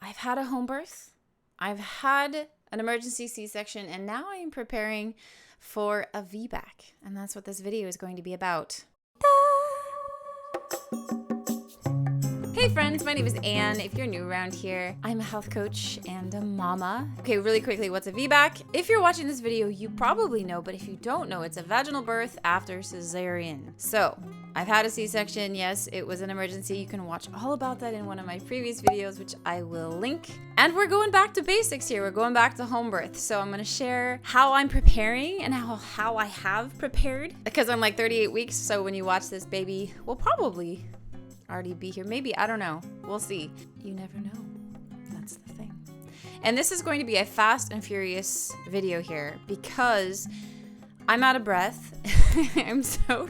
I've had a home birth, I've had an emergency C-section, and now I am preparing for a VBAC. And that's what this video is going to be about. Hey friends, my name is Anne. If you're new around here, I'm a health coach and a mama. Okay, really quickly, what's a VBAC? If you're watching this video, you probably know, but if you don't know, it's a vaginal birth after cesarean. So, I've had a C-section. Yes, it was an emergency. You can watch all about that in one of my previous videos, which I will link. And we're going back to basics here. We're going back to home birth. So I'm going to share how I'm preparing and how I have prepared, because I'm like 38 weeks. So when you watch this, baby will probably already be here. Maybe, I don't know. We'll see. You never know. That's the thing. And this is going to be a fast and furious video here because I'm out of breath. I'm so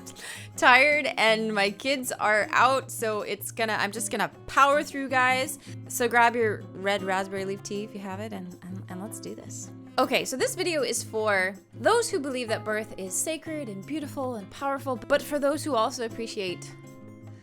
tired and my kids are out, so I'm just gonna power through, guys. So grab your red raspberry leaf tea if you have it, and let's do this. Okay, so this video is for those who believe that birth is sacred and beautiful and powerful, but for those who also appreciate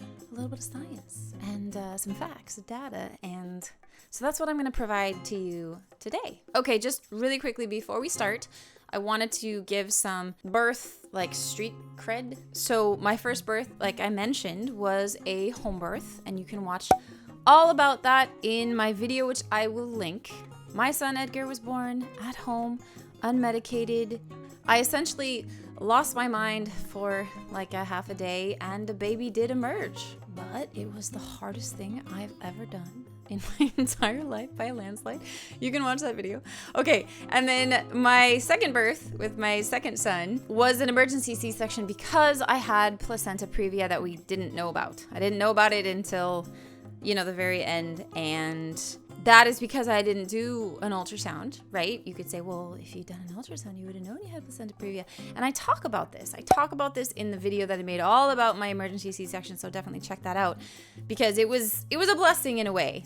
a little bit of science and some facts, data, and so that's what I'm gonna provide to you today. Okay, just really quickly before we start, I wanted to give some birth, like, street cred. So my first birth, like I mentioned, was a home birth, and you can watch all about that in my video, which I will link. My son Edgar was born at home, unmedicated. I essentially lost my mind for like a half a day, and a baby did emerge, but it was the hardest thing I've ever done in my entire life by a landslide. You can watch that video. Okay, and then my second birth with my second son was an emergency C-section because I had placenta previa that we didn't know about. I didn't know about it until, the very end, and that is because I didn't do an ultrasound, right? You could say, well, if you'd done an ultrasound, you would have known you had placenta previa. And I talk about this. I talk about this in the video that I made all about my emergency C-section, so definitely check that out because it was a blessing in a way.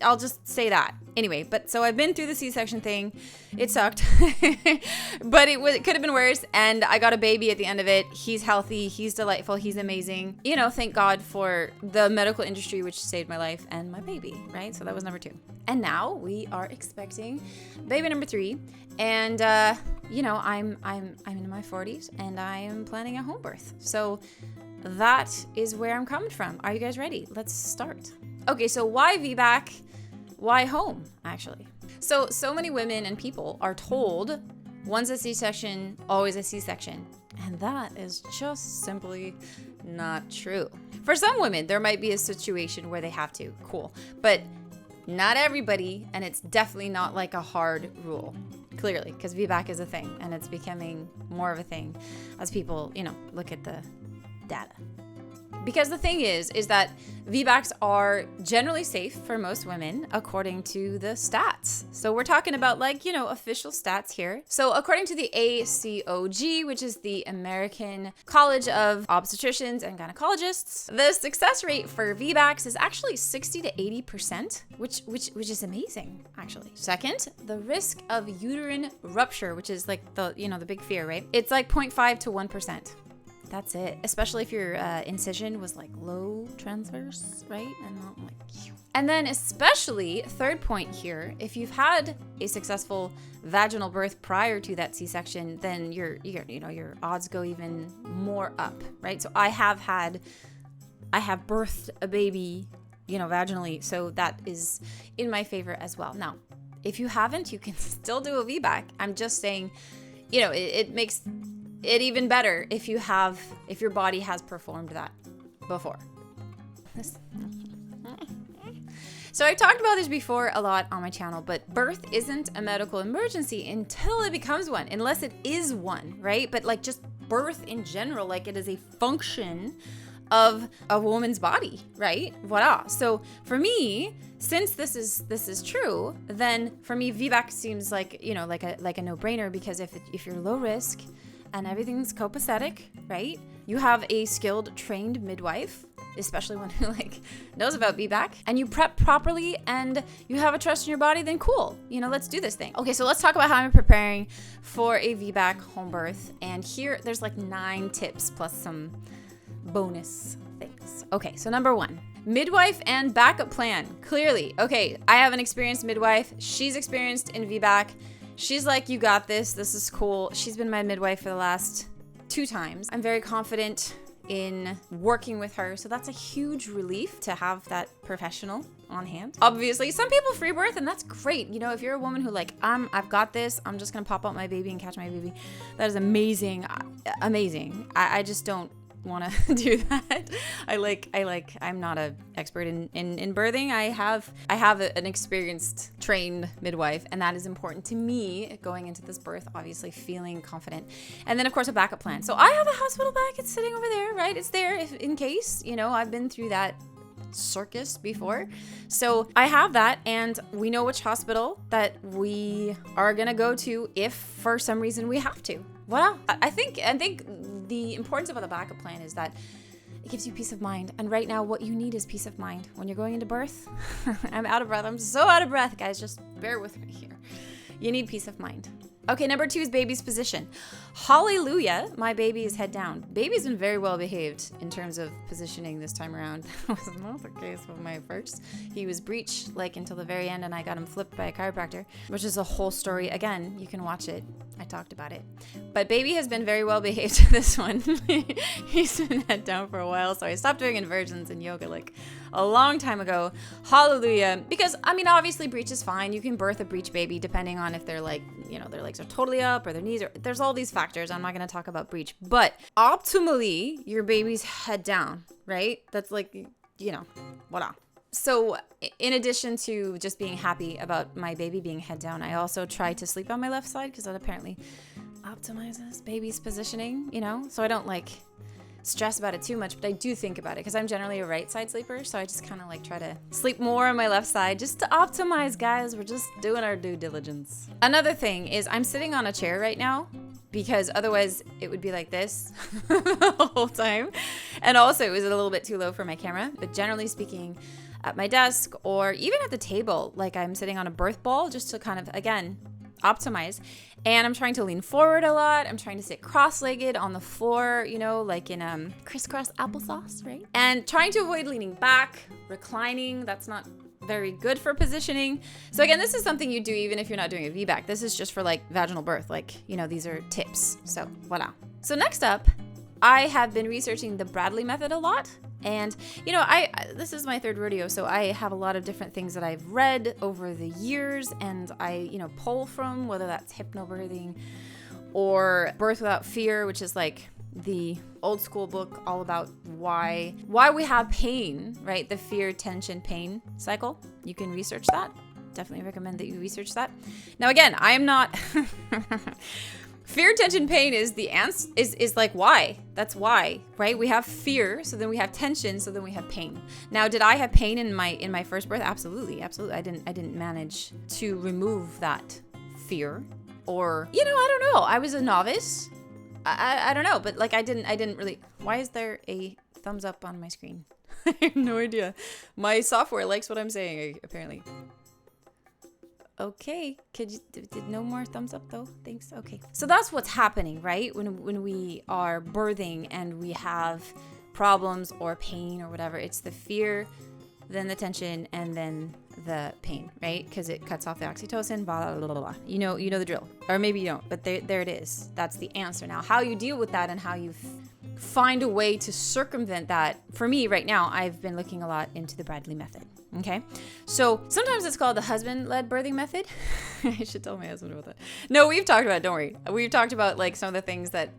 I'll just say that. Anyway, so I've been through the C-section thing. It sucked, but it could have been worse. And I got a baby at the end of it. He's healthy. He's delightful. He's amazing. Thank God for the medical industry, which saved my life and my baby, right? So that was number 2. And now we are expecting baby number 3. And, I'm in my 40s and I am planning a home birth. So that is where I'm coming from. Are you guys ready? Let's start. Okay, so why VBAC? Why home, actually? So many women and people are told once a C-section, always a C-section. And that is just simply not true. For some women, there might be a situation where they have to, cool. But not everybody, and it's definitely not like a hard rule, clearly, because VBAC is a thing, and it's becoming more of a thing as people, look at the data. Because the thing is that VBACs are generally safe for most women, according to the stats. So we're talking about official stats here. So according to the ACOG, which is the American College of Obstetricians and Gynecologists, the success rate for VBACs is actually 60 to 80%, which is amazing, actually. Second, the risk of uterine rupture, which is like the big fear, right? It's like 0.5 to 1%. That's it. Especially if your incision was like low transverse, right? And not like. And then especially, third point here, if you've had a successful vaginal birth prior to that C-section, then your odds go even more up, right? So I have birthed a baby, vaginally, so that is in my favor as well. Now, if you haven't, you can still do a VBAC. I'm just saying, it makes it even better if your body has performed that before. So I talked about this before a lot on my channel, but birth isn't a medical emergency until it becomes one, unless it is one, right? But like just birth in general, like it is a function of a woman's body, right? Voila. So for me, since this is true, then for me VBAC seems like like a no-brainer, because if you're low risk and everything's copacetic, right? You have a skilled, trained midwife, especially one who knows about VBAC, and you prep properly and you have a trust in your body, then cool. Let's do this thing. Okay, so let's talk about how I'm preparing for a VBAC home birth. And here there's 9 tips plus some bonus things. Okay, so number 1, Midwife and backup plan. Clearly. Okay, I have an experienced midwife. She's experienced in VBAC. She's like, you got this. This is cool. She's been my midwife for the last 2 times. I'm very confident in working with her. So that's a huge relief to have that professional on hand. Obviously, some people free birth, and that's great. You know, if you're a woman who like, I've got this, I'm just gonna pop out my baby and catch my baby. That is amazing. Amazing. I just don't want to do that. I'm not an expert in birthing. I have an experienced trained midwife, and that is important to me going into this birth, obviously feeling confident. And then of course a backup plan. So I have a hospital bag. It's sitting over there, right? It's there if in case, you know, I've been through that circus before. So I have that, and we know which hospital that we are gonna go to if for some reason we have to. Well, I think the importance about the backup plan is that it gives you peace of mind. And right now, what you need is peace of mind. When you're going into birth, I'm out of breath. I'm so out of breath, guys. Just bear with me here. You need peace of mind. Okay, number 2 is baby's position. Hallelujah, my baby is head down. Baby's been very well behaved in terms of positioning this time around. That was not the case with my first. He was breech like until the very end, and I got him flipped by a chiropractor, which is a whole story. Again, you can watch it. I talked about it. But baby has been very well behaved to this one. He's been head down for a while, so I stopped doing inversions and yoga like a long time ago. Hallelujah. Because, I mean, obviously breech is fine. You can birth a breech baby depending on if they're like, you know, their legs are totally up or their knees are, there's all these factors. I'm not going to talk about breech, but optimally your baby's head down, right? That's like, you know, voila. So in addition to just being happy about my baby being head down, I also try to sleep on my left side because that apparently optimizes baby's positioning, you know? So I don't like stress about it too much, but I do think about it because I'm generally a right side sleeper. So I just kind of like try to sleep more on my left side just to optimize, guys. We're just doing our due diligence. Another thing is I'm sitting on a chair right now because otherwise it would be like this the whole time. And also it was a little bit too low for my camera, but generally speaking, at my desk or even at the table, like I'm sitting on a birth ball just to kind of, again, optimize. And I'm trying to lean forward a lot. I'm trying to sit cross-legged on the floor, you know, like in crisscross applesauce, right? And trying to avoid leaning back, reclining. That's not very good for positioning. So again, this is something you do even if you're not doing a VBAC. This is just for like vaginal birth. Like, you know, these are tips. So voila. So next up, I have been researching the Bradley method a lot. And, you know, this is my 3rd rodeo, so I have a lot of different things that I've read over the years and I, you know, pull from, whether that's hypnobirthing or Birth Without Fear, which is like the old school book all about why we have pain, right? The fear, tension, pain cycle. You can research that. Definitely recommend that you research that. Now, again, I am not... Fear, tension, pain is the answer, is like why. That's why, right? We have fear, so then we have tension, so then we have pain. Now, did I have pain in my first birth? Absolutely. I didn't manage to remove that fear, or, you know, I don't know. I was a novice. I don't know, but like I didn't really. Why is there a thumbs up on my screen? I have no idea. My software likes what I'm saying, apparently. Okay, did no more thumbs up though? Thanks. Okay. So that's what's happening, right? When we are birthing and we have problems or pain or whatever, it's the fear, then the tension, and then the pain, right? Because it cuts off the oxytocin, blah, blah, blah, blah. You know the drill. Or maybe you don't, but there it is. That's the answer. Now, how you deal with that and how you find a way to circumvent that. For me right now, I've been looking a lot into the Bradley method. Okay, so sometimes it's called the husband-led birthing method. I should tell my husband about that. No, we've talked about it, don't worry. We've talked about like some of the things that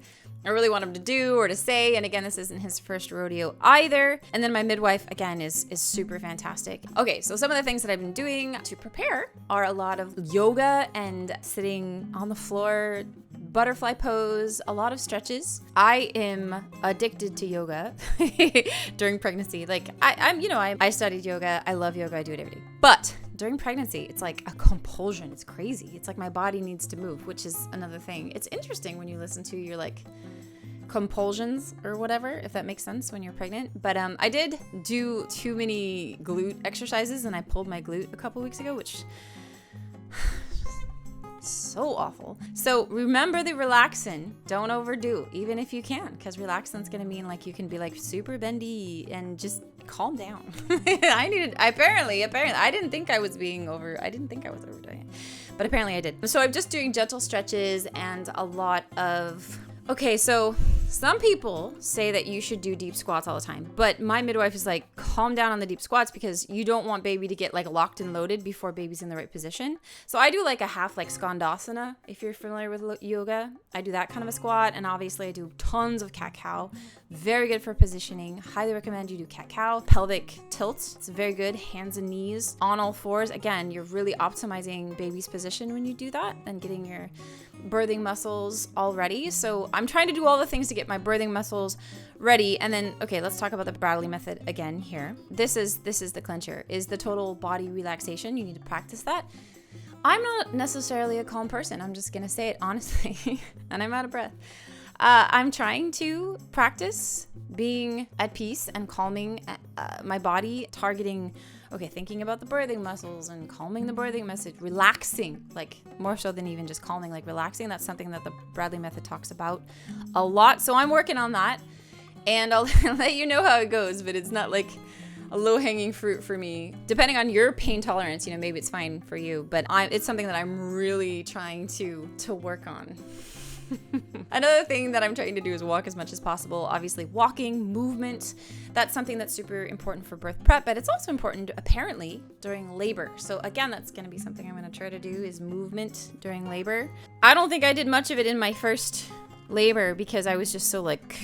I really want him to do or to say. And again, this isn't his first rodeo either. And then my midwife, again, is super fantastic. Okay, so some of the things that I've been doing to prepare are a lot of yoga and sitting on the floor, butterfly pose, a lot of stretches. I am addicted to yoga during pregnancy. Like I studied yoga. I love yoga. I do it every day. But during pregnancy, it's like a compulsion. It's crazy. It's like my body needs to move, which is another thing. It's interesting when you listen to your like compulsions or whatever, if that makes sense when you're pregnant. But I did do too many glute exercises and I pulled my glute a couple weeks ago, which so awful. So remember the relaxin. Don't overdo, even if you can, because relaxin's gonna mean like you can be like super bendy and just calm down. Apparently, I didn't think I was overdoing it, but apparently I did. So I'm just doing gentle stretches and a lot of, okay, so some people say that you should do deep squats all the time, but my midwife is like, calm down on the deep squats because you don't want baby to get like locked and loaded before baby's in the right position. So I do like a half like skandasana, if you're familiar with yoga. I do that kind of a squat, and obviously I do tons of cat-cow. Very good for positioning. Highly recommend you do cat-cow. Pelvic tilts, it's very good. Hands and knees on all fours. Again, you're really optimizing baby's position when you do that and getting your birthing muscles all ready. So I'm trying to do all the things to get my birthing muscles ready. And then, okay, let's talk about the Bradley method again here. This is the clincher, is the total body relaxation. You need to practice that. I'm not necessarily a calm person. I'm just going to say it honestly, and I'm out of breath. I'm trying to practice being at peace and calming my body, thinking about the birthing muscles and calming the birthing message, relaxing, like more so than even just calming, like relaxing. That's something that the Bradley method talks about a lot. So I'm working on that, and I'll let you know how it goes, but it's not like a low-hanging fruit for me. Depending on your pain tolerance, maybe it's fine for you, but it's something that I'm really trying to work on. Another thing that I'm trying to do is walk as much as possible. Obviously, walking, movement, that's something that's super important for birth prep, but it's also important apparently during labor. So again, that's going to be something I'm going to try to do, is movement during labor. I don't think I did much of it in my first labor because I was just so like,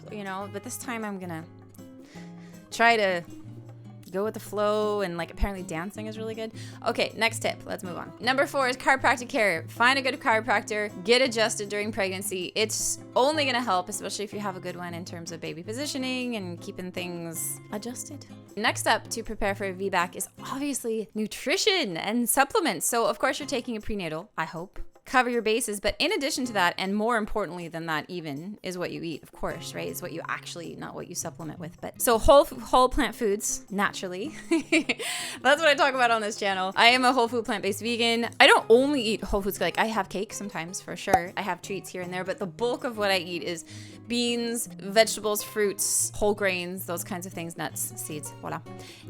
but this time I'm going to try to go with the flow, and like apparently dancing is really good. Okay, next tip. Let's move on. Number 4 is chiropractic care. Find a good chiropractor. Get adjusted during pregnancy. It's only going to help, especially if you have a good one in terms of baby positioning and keeping things adjusted. Next up to prepare for a VBAC is obviously nutrition and supplements. So of course you're taking a prenatal, I hope. Cover your bases, but in addition to that, and more importantly than that even, is what you eat, of course, right? It's what you actually, not what you supplement with. But so whole plant foods, naturally. That's what I talk about on this channel. I am a whole food plant-based vegan. I don't only eat whole foods, like I have cake sometimes for sure. I have treats here and there, but the bulk of what I eat is beans, vegetables, fruits, whole grains, those kinds of things, nuts, seeds, voila.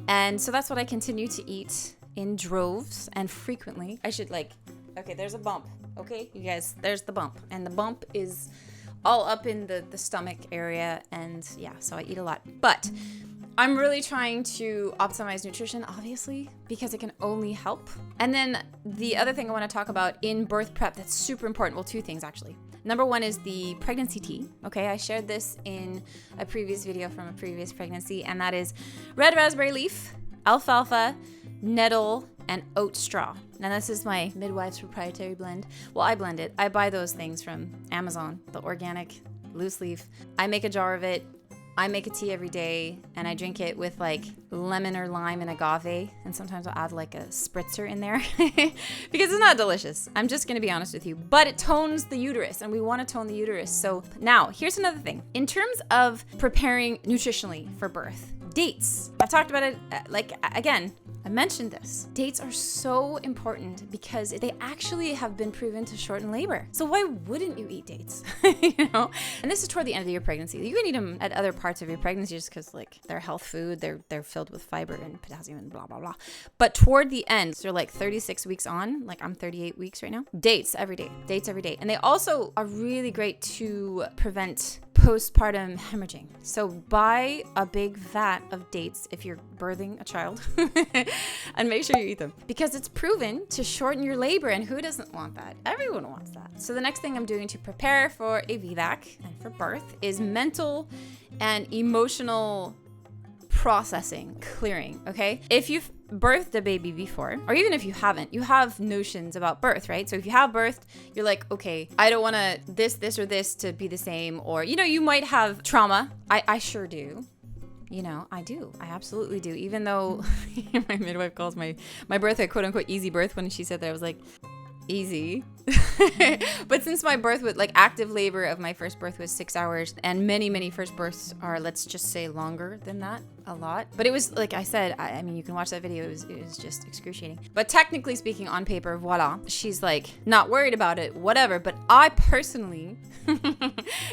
And so that's what I continue to eat in droves and frequently. Okay, there's a bump. Okay, you guys, there's the bump. And the bump is all up in the stomach area. And yeah, so I eat a lot. But I'm really trying to optimize nutrition, obviously, because it can only help. And then the other thing I want to talk about in birth prep that's super important, well, 2 things actually. Number 1 is the pregnancy tea. Okay, I shared this in a previous video from a previous pregnancy, and that is red raspberry leaf, alfalfa, nettle, and oat straw. Now this is my Midwife's proprietary blend. Well, I blend it. I buy those things from Amazon, the organic loose leaf. I make a jar of it. I make a tea every day, and I drink it with like lemon or lime and agave, and sometimes I'll add like a spritzer in there because it's not delicious. I'm just gonna be honest with you, but it tones the uterus, and we want to tone the uterus. So now here's another thing. In terms of preparing nutritionally for birth, dates. I've talked about it, again, I mentioned this. Dates are so important because they actually have been proven to shorten labor. So why wouldn't you eat dates? And this is toward the end of your pregnancy. You can eat them at other parts of your pregnancy just because like they're health food, they're filled with fiber and potassium and blah, blah, blah. But toward the end, so you're like 36 weeks on, like I'm 38 weeks right now, dates every day. And they also are really great to prevent postpartum hemorrhaging. So buy a big vat of dates if you're birthing a child and make sure you eat them because it's proven to shorten your labor, and who doesn't want that? Everyone wants that. So the next thing I'm doing to prepare for a VBAC and for birth is mental and emotional processing, clearing, okay? If you've birthed a baby before, or even if you haven't, you have notions about birth, right? So if you have birthed, you're like, okay, I don't want to this or this to be the same, or, you might have trauma. I sure do. I do. I absolutely do. Even though my midwife calls my birth a quote unquote easy birth, when she said that, I was like, easy. But since my birth was like active labor of my first birth was 6 hours, and many first births are, let's just say, longer than that, a lot. But it was, like I said, I mean, you can watch that video. It was just excruciating. But technically speaking, on paper, voila, she's like not worried about it, whatever. But I personally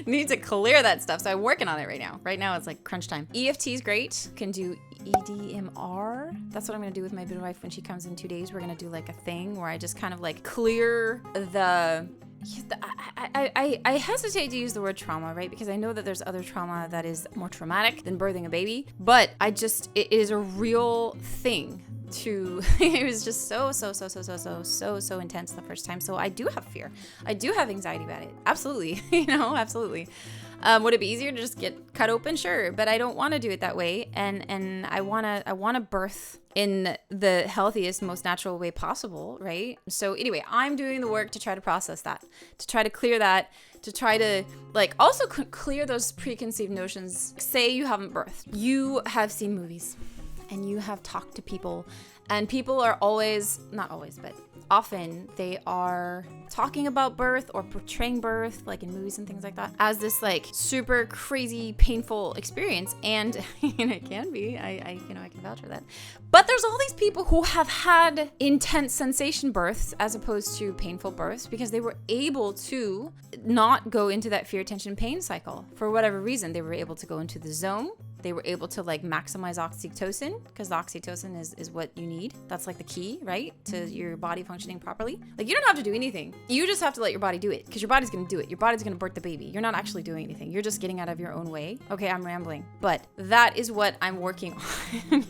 need to clear that stuff. So I'm working on it right now. Right now it's like crunch time. EFT is great. Can do EDMR. That's what I'm gonna do with my midwife when she comes in 2 days. We're gonna do like a thing where I just kind of like clear the I hesitate to use the word trauma, right? Because I know that there's other trauma that is more traumatic than birthing a baby, but it is a real thing. It was just so intense the first time. So I do have fear. I do have anxiety about it. Absolutely. Absolutely. Would it be easier to just get cut open? Sure, but I don't want to do it that way. And I want to birth in the healthiest, most natural way possible, right? So anyway, I'm doing the work to try to process that, to try to clear that, to try to like also clear those preconceived notions. Say you haven't birthed. You have seen movies and you have talked to people, and people are not always, but often they are talking about birth or portraying birth, like in movies and things like that, as this like super crazy, painful experience. And it can be, I can vouch for that. But there's all these people who have had intense sensation births as opposed to painful births because they were able to not go into that fear, tension, pain cycle for whatever reason. They were able to go into the zone. They were able to like maximize oxytocin, because oxytocin is what you need. That's like the key, right? To your body functioning properly. Like you don't have to do anything. You just have to let your body do it, because your body's going to do it. Your body's going to birth the baby. You're not actually doing anything. You're just getting out of your own way. Okay, I'm rambling, but that is what I'm working on.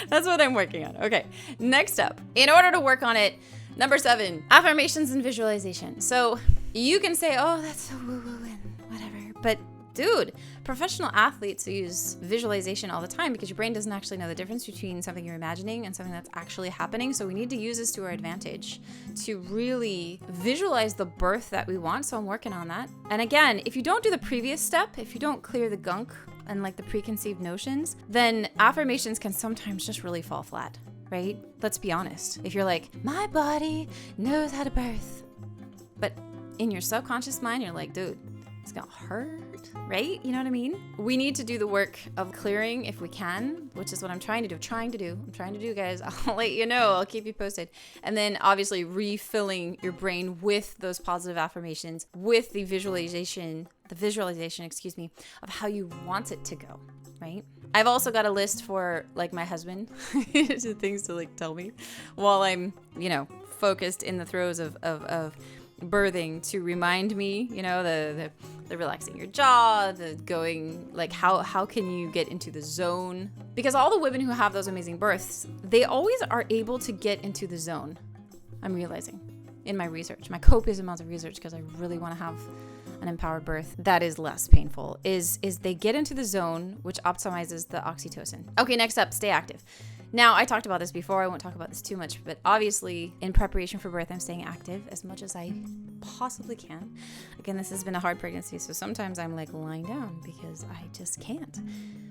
That's what I'm working on. Okay, next up, in order to work on it, number 7, affirmations and visualization. So you can say, oh, that's so woo-woo and whatever, but dude, professional athletes use visualization all the time because your brain doesn't actually know the difference between something you're imagining and something that's actually happening. So we need to use this to our advantage to really visualize the birth that we want. So I'm working on that. And again, if you don't do the previous step, if you don't clear the gunk and like the preconceived notions, then affirmations can sometimes just really fall flat, right? Let's be honest. If you're like, my body knows how to birth, but in your subconscious mind, you're like, dude, it's gonna hurt, right? You know what I mean? We need to do the work of clearing if we can, which is what I'm trying to do, guys. I'll let you know. I'll keep you posted. And then obviously refilling your brain with those positive affirmations, with the visualization, of how you want it to go, right? I've also got a list for like my husband, things to like tell me while I'm, focused in the throes of birthing, to remind me, the relaxing your jaw, the going, like how can you get into the zone? Because all the women who have those amazing births, they always are able to get into the zone. I'm realizing in my research, my copious amounts of research, because I really want to have an empowered birth that is less painful, is they get into the zone, which optimizes the oxytocin. Okay, next up, stay active. Now, I talked about this before. I won't talk about this too much, but obviously in preparation for birth, I'm staying active as much as I possibly can. Again, this has been a hard pregnancy, so sometimes I'm like lying down because I just can't.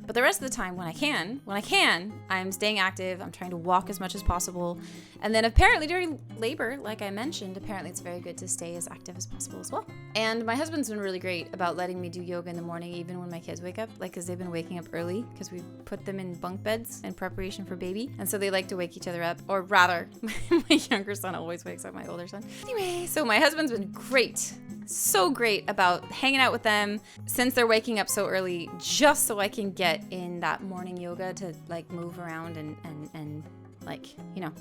But the rest of the time, when I can, I'm staying active. I'm trying to walk as much as possible. And then apparently during labor, like I mentioned, apparently it's very good to stay as active as possible as well. And my husband's been really great about letting me do yoga in the morning, even when my kids wake up, like, because they've been waking up early because we put them in bunk beds in preparation for baby. And so they like to wake each other up, or rather, my younger son always wakes up my older son. Anyway, so my husband's been great. So great about hanging out with them since they're waking up so early, just so I can get in that morning yoga to like move around and like,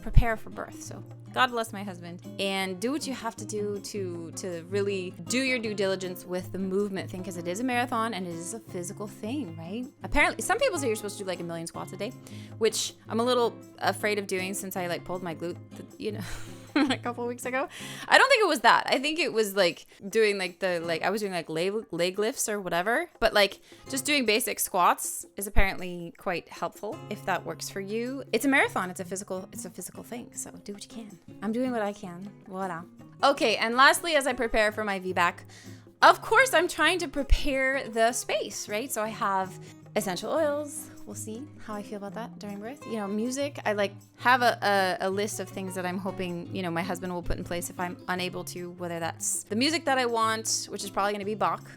prepare for birth. So God bless my husband, and do what you have to do to really do your due diligence with the movement thing, because it is a marathon and it is a physical thing, right? Apparently, some people say you're supposed to do like 1 million squats a day, which I'm a little afraid of doing since I like pulled my glute, a couple of weeks ago. I don't think it was that. I think it was like doing I was doing like leg lifts or whatever, but like just doing basic squats is apparently quite helpful if that works for you. It's a marathon. It's a physical thing. So do what you can. I'm doing what I can. Voila. Okay. And lastly, as I prepare for my VBAC, of course, I'm trying to prepare the space, right? So I have essential oils, We'll see how I feel about that during birth. You know, music, I like have a list of things that I'm hoping, you know, my husband will put in place if I'm unable to, whether that's the music that I want, which is probably going to be Bach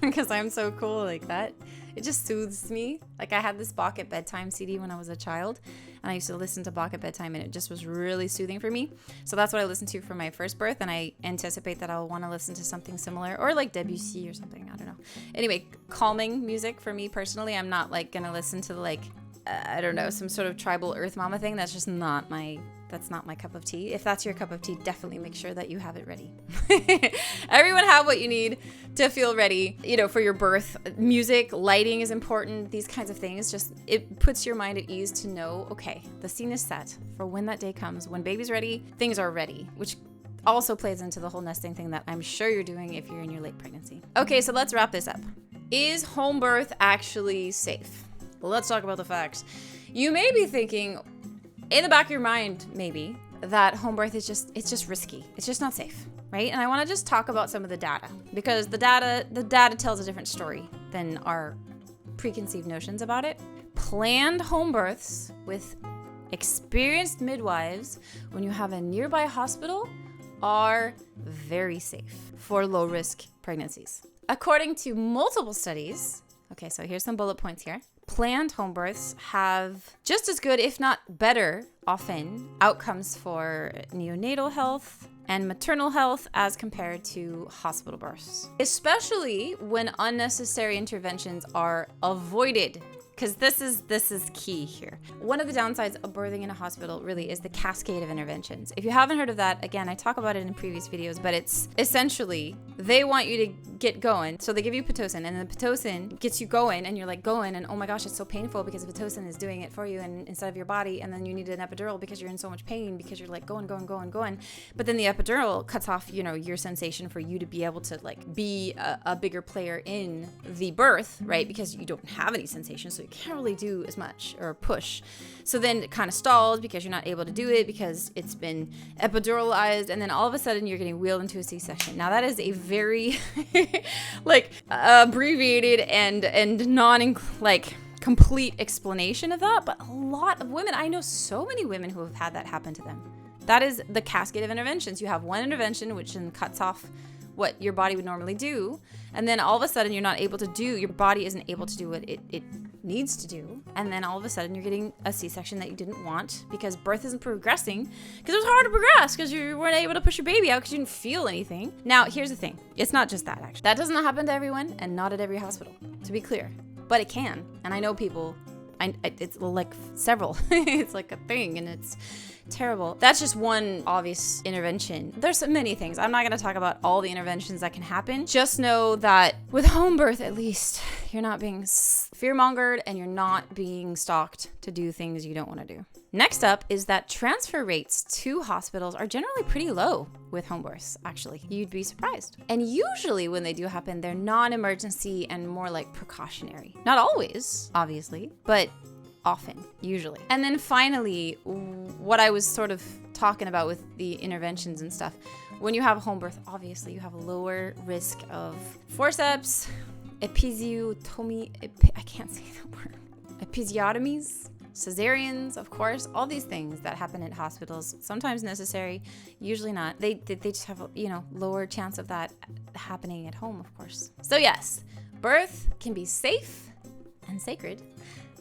because I'm so cool like that. It just soothes me. Like I had this Bach at bedtime CD when I was a child, and I used to listen to Bach at bedtime, and it just was really soothing for me. So that's what I listened to for my first birth, and I anticipate that I'll want to listen to something similar, or like Debussy or something. I don't know. Anyway, calming music for me personally. I'm not like gonna listen to like I don't know, some sort of tribal earth mama thing. That's just not my cup of tea. If that's your cup of tea, definitely make sure that you have it ready. Everyone have what you need to feel ready, you know, for your birth. Music, lighting is important. These kinds of things, just it puts your mind at ease to know, okay, the scene is set for when that day comes. When baby's ready, things are ready, which also plays into the whole nesting thing that I'm sure you're doing if you're in your late pregnancy. Okay, so let's wrap this up. Is home birth actually safe? Let's talk about the facts. You may be thinking, in the back of your mind, maybe, that home birth is just risky. It's just not safe, right? And I want to just talk about some of the data, because the data tells a different story than our preconceived notions about it. Planned home births with experienced midwives, when you have a nearby hospital, are very safe for low-risk pregnancies. According to multiple studies, okay, so here's some bullet points here. Planned home births have just as good, if not better, often, outcomes for neonatal health and maternal health as compared to hospital births, especially when unnecessary interventions are avoided. Because this is key here. One of the downsides of birthing in a hospital really is the cascade of interventions. If you haven't heard of that, again, I talk about it in previous videos, but it's essentially they want you to get going. So they give you Pitocin, and the Pitocin gets you going, and you're like going, and oh my gosh, it's so painful because the Pitocin is doing it for you and instead of your body, and then you need an epidural because you're in so much pain because you're like going. But then the epidural cuts off, you know, your sensation for you to be able to like be a bigger player in the birth, right? Because you don't have any sensation, so you can't really do as much or push. So then it kind of stalls because you're not able to do it because it's been epiduralized, and then all of a sudden you're getting wheeled into a C-section. Now that is a very like abbreviated and non like complete explanation of that, but a lot of women, I know so many women who have had that happen to them. That is the cascade of interventions. You have one intervention which then cuts off what your body would normally do, and then all of a sudden your body isn't able to do what it needs to do, and then all of a sudden you're getting a C-section that you didn't want because birth isn't progressing, because it was hard to progress because you weren't able to push your baby out because you didn't feel anything. Now here's the thing, it's not just that, actually. That doesn't happen to everyone and not at every hospital, to be clear, but it can. And I know people, it's like several it's like a thing, and it's terrible. That's just one obvious intervention. There's so many things. I'm not going to talk about all the interventions that can happen. Just know that with home birth, at least, you're not being fear-mongered and you're not being stalked to do things you don't want to do. Next up is that transfer rates to hospitals are generally pretty low with home births, actually. You'd be surprised. And usually when they do happen, they're non-emergency and more like precautionary. Not always, obviously, but often, usually. And then finally, what I was sort of talking about with the interventions and stuff, when you have a home birth, obviously you have a lower risk of forceps, episiotomy, I can't say the word, episiotomies, cesareans, of course, all these things that happen at hospitals, sometimes necessary, usually not. They just have a, you know, lower chance of that happening at home, of course. So yes, birth can be safe and sacred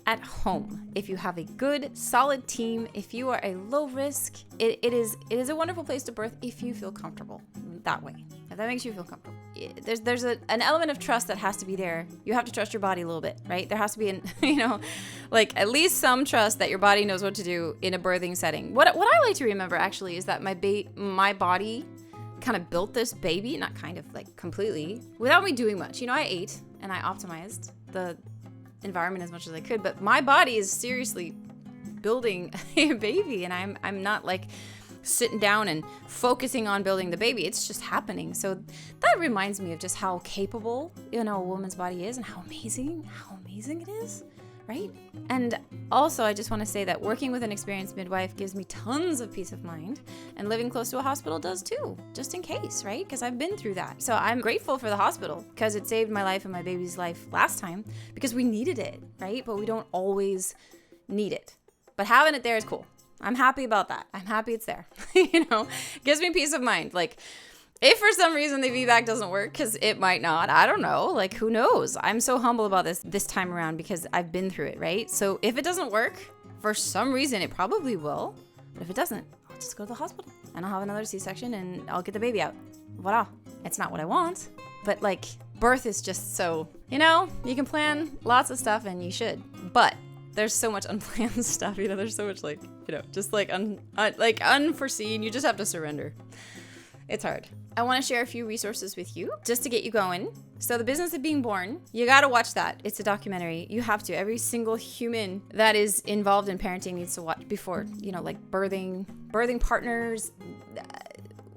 at home if you have a good, solid team. If you are a low risk, it is a wonderful place to birth if you feel comfortable that way. If that makes you feel comfortable. There's an element of trust that has to be there. You have to trust your body a little bit, right? There has to be like at least some trust that your body knows what to do in a birthing setting. What I like to remember actually is that my body kind of built this baby, not kind of, like completely, without me doing much. You know, I ate and I optimized the environment as much as I could, but my body is seriously building a baby, and I'm not like sitting down and focusing on building the baby. It's just happening. So that reminds me of just how capable, you know, a woman's body is, and how amazing it is, right? And also, I just want to say that working with an experienced midwife gives me tons of peace of mind, and living close to a hospital does too, just in case, right? Because I've been through that. So I'm grateful for the hospital because it saved my life and my baby's life last time because we needed it, right? But we don't always need it. But having it there is cool. I'm happy about that. I'm happy it's there. Gives me peace of mind. Like, if for some reason the VBAC doesn't work, because it might not, I don't know, like, who knows? I'm so humble about this time around because I've been through it, right? So if it doesn't work, for some reason, it probably will. But if it doesn't, I'll just go to the hospital and I'll have another C-section and I'll get the baby out. Voila. It's not what I want, but like, birth is just so, you can plan lots of stuff and you should, but there's so much unplanned stuff, there's so much just like unforeseen. You just have to surrender. It's hard. I want to share a few resources with you just to get you going. So The Business of Being Born, you got to watch that. It's a documentary. You have to. Every single human that is involved in parenting needs to watch before, like birthing partners.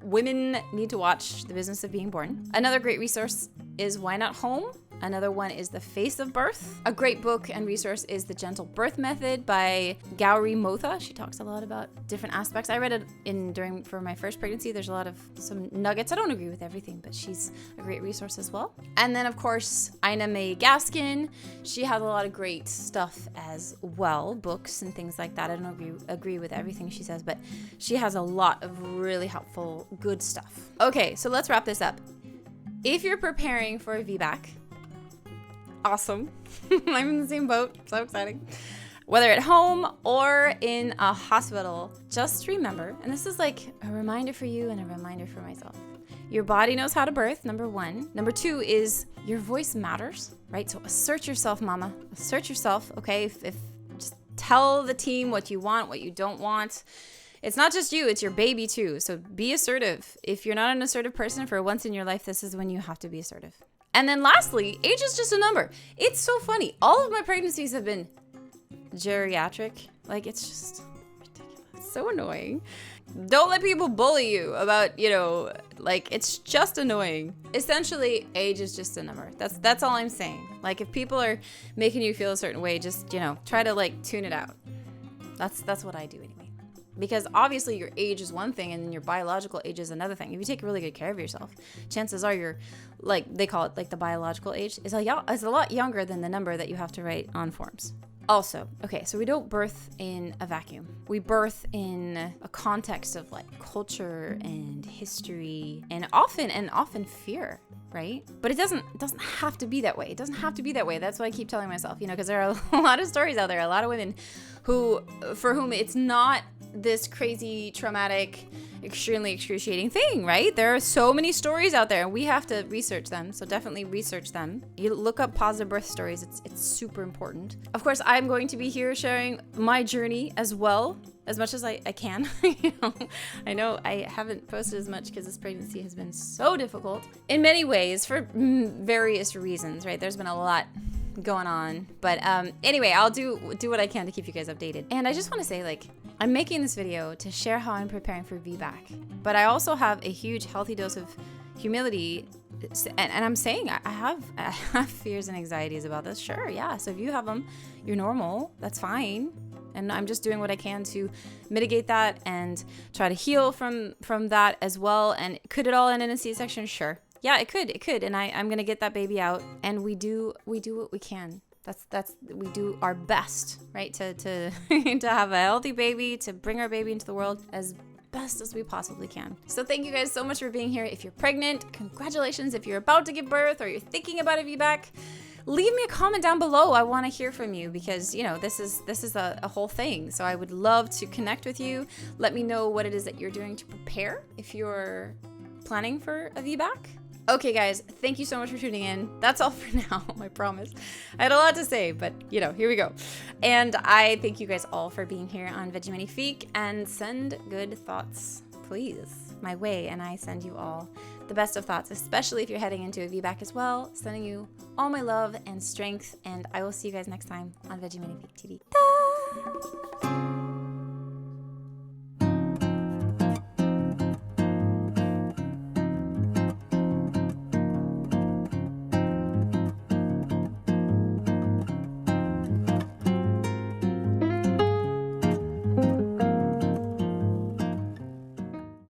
Women need to watch The Business of Being Born. Another great resource is Why Not Home? Another one is The Face of Birth. A great book and resource is The Gentle Birth Method by Gauri Motha. She talks a lot about different aspects. I read it for my first pregnancy. There's a lot of some nuggets. I don't agree with everything, but she's a great resource as well. And then, of course, Ina May Gaskin. She has a lot of great stuff as well, books and things like that. I don't agree with everything she says, but she has a lot of really helpful, good stuff. Okay, so let's wrap this up. If you're preparing for a VBAC, awesome. I'm in the same boat. So exciting. Whether at home or in a hospital, just remember, and this is like a reminder for you and a reminder for myself. Your body knows how to birth, number one. Number two is your voice matters, right? So assert yourself, mama. Assert yourself, okay? If just tell the team what you want, what you don't want. It's not just you, it's your baby too. So be assertive. If you're not an assertive person for once in your life, this is when you have to be assertive. And then lastly, age is just a number. It's so funny. All of my pregnancies have been geriatric. Like, it's just ridiculous. It's so annoying. Don't let people bully you about, it's just annoying. Essentially, age is just a number. That's all I'm saying. Like, if people are making you feel a certain way, just, try to tune it out. That's what I do anyway. Because obviously your age is one thing and then your biological age is another thing. If you take really good care of yourself, chances are you're, they call it the biological age, is a lot younger than the number that you have to write on forms. Also, okay, so we don't birth in a vacuum. We birth in a context of culture and history and often fear, right? But it doesn't have to be that way. It doesn't have to be that way. That's what I keep telling myself, because there are a lot of stories out there, a lot of women for whom it's not this crazy, traumatic, extremely excruciating thing, right? There are so many stories out there and we have to research them. So definitely research them. You look up positive birth stories. It's super important. Of course, I'm going to be here sharing my journey as well, as much as I can. I know I haven't posted as much because this pregnancy has been so difficult in many ways for various reasons, right? There's been a lot going on, but anyway, I'll do what I can to keep you guys updated. And I just want to say, I'm making this video to share how I'm preparing for VBAC, but I also have a huge healthy dose of humility, and I'm saying I have fears and anxieties about this. Sure, yeah. So if you have them, you're normal. That's fine. And I'm just doing what I can to mitigate that and try to heal from that as well. And could it all end in a C-section? Sure. Yeah, it could. And I'm going to get that baby out, and we do what we can. We do our best, right? To to have a healthy baby, to bring our baby into the world as best as we possibly can. So thank you guys so much for being here. If you're pregnant, congratulations. If you're about to give birth or you're thinking about a VBAC, leave me a comment down below. I want to hear from you because, this is a whole thing. So I would love to connect with you. Let me know what it is that you're doing to prepare if you're planning for a VBAC. Okay, guys, thank you so much for tuning in. That's all for now, I promise. I had a lot to say, but, here we go. And I thank you guys all for being here on Veggie Magnifique, and send good thoughts, please, my way. And I send you all the best of thoughts, especially if you're heading into a VBAC as well. Sending you all my love and strength, and I will see you guys next time on Veggie Magnifique TV.